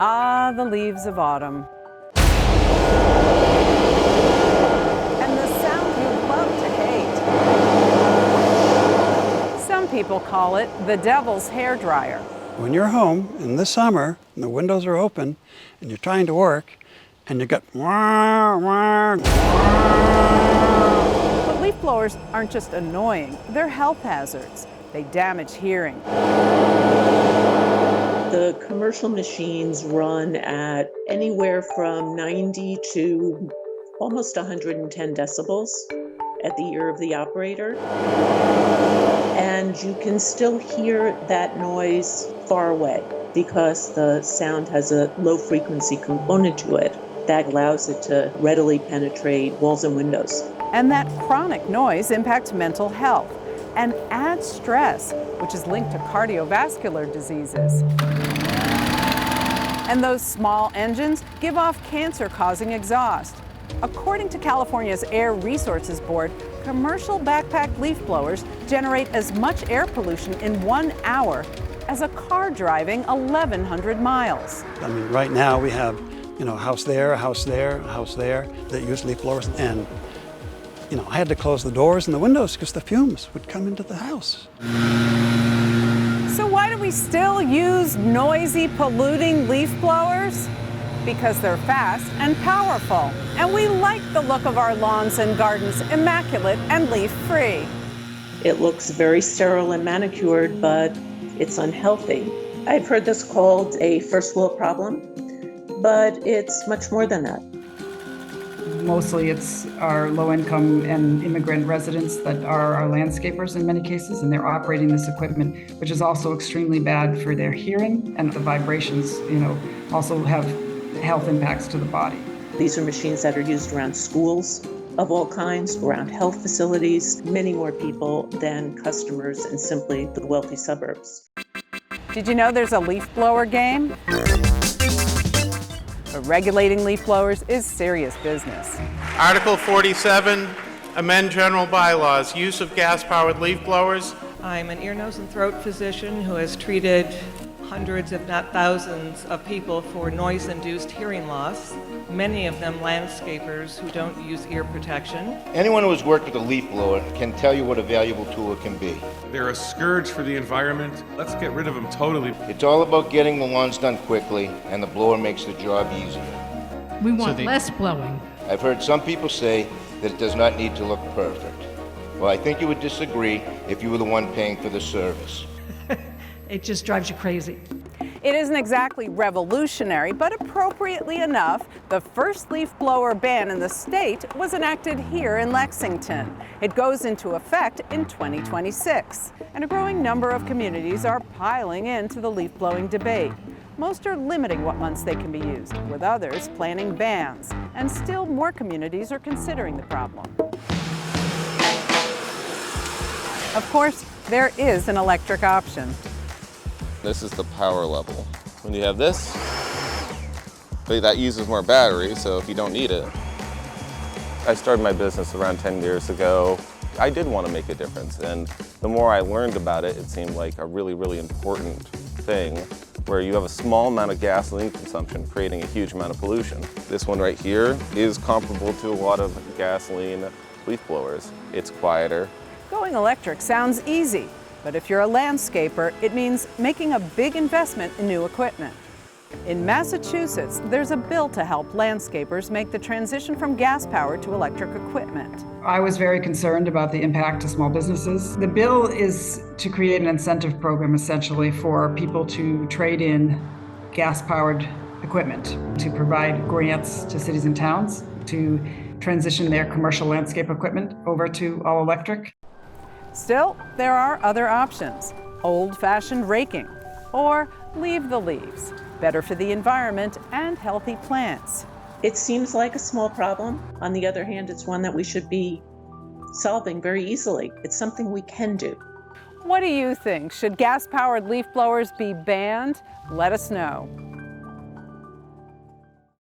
Ah, the leaves of autumn. And the sound you love to hate. Some people call it the devil's hairdryer. When you're home in the summer and the windows are open and you're trying to work and you got wah, wah, wah. But leaf blowers aren't just annoying, they're health hazards. They damage hearing. The commercial machines run at anywhere from 90 to almost 110 decibels at the ear of the operator. And you can still hear that noise far away because the sound has a low frequency component to it that allows it to readily penetrate walls and windows. And that chronic noise impacts mental health and adds stress, which is linked to cardiovascular diseases. And those small engines give off cancer-causing exhaust. According to California's Air Resources Board, commercial backpack leaf blowers generate as much air pollution in 1 hour as a car driving 1,100 miles. I mean, right now we have, a house there, a house there, a house there that use leaf blowers, and I had to close the doors and the windows because the fumes would come into the house. So why do we still use noisy, polluting leaf blowers? Because they're fast and powerful, and we like the look of our lawns and gardens immaculate and leaf-free. It looks very sterile and manicured, but it's unhealthy. I've heard this called a first world problem, but it's much more than that. Mostly it's our low-income and immigrant residents that are our landscapers in many cases, and they're operating this equipment, which is also extremely bad for their hearing, and the vibrations, also have health impacts to the body. These are machines that are used around schools of all kinds, around health facilities, many more people than customers in simply the wealthy suburbs. Did you know there's a leaf blower game? But regulating leaf blowers is serious business. Article 47, amend general bylaws, use of gas-powered leaf blowers. I'm an ear, nose, and throat physician who has treated hundreds, if not thousands, of people for noise-induced hearing loss, many of them landscapers who don't use ear protection. Anyone who has worked with a leaf blower can tell you what a valuable tool it can be. They're a scourge for the environment. Let's get rid of them totally. It's all about getting the lawns done quickly, and the blower makes the job easier. We want less blowing. I've heard some people say that it does not need to look perfect. Well, I think you would disagree if you were the one paying for the service. It just drives you crazy. It isn't exactly revolutionary, but appropriately enough, the first leaf blower ban in the state was enacted here in Lexington. It goes into effect in 2026, and a growing number of communities are piling into the leaf blowing debate. Most are limiting what months they can be used, with others planning bans, and still more communities are considering the problem. Of course, there is an electric option. This is the power level. When you have this, but that uses more battery, so if you don't need it. I started my business around 10 years ago. I did want to make a difference, and the more I learned about it, it seemed like a really, really important thing where you have a small amount of gasoline consumption creating a huge amount of pollution. This one right here is comparable to a lot of gasoline leaf blowers. It's quieter. Going electric sounds easy. But if you're a landscaper, it means making a big investment in new equipment. In Massachusetts, there's a bill to help landscapers make the transition from gas-powered to electric equipment. I was very concerned about the impact to small businesses. The bill is to create an incentive program essentially for people to trade in gas-powered equipment, to provide grants to cities and towns to transition their commercial landscape equipment over to all electric. Still, there are other options. Old-fashioned raking, or leave the leaves. Better for the environment and healthy plants. It seems like a small problem. On the other hand, it's one that we should be solving very easily. It's something we can do. What do you think? Should gas-powered leaf blowers be banned? Let us know.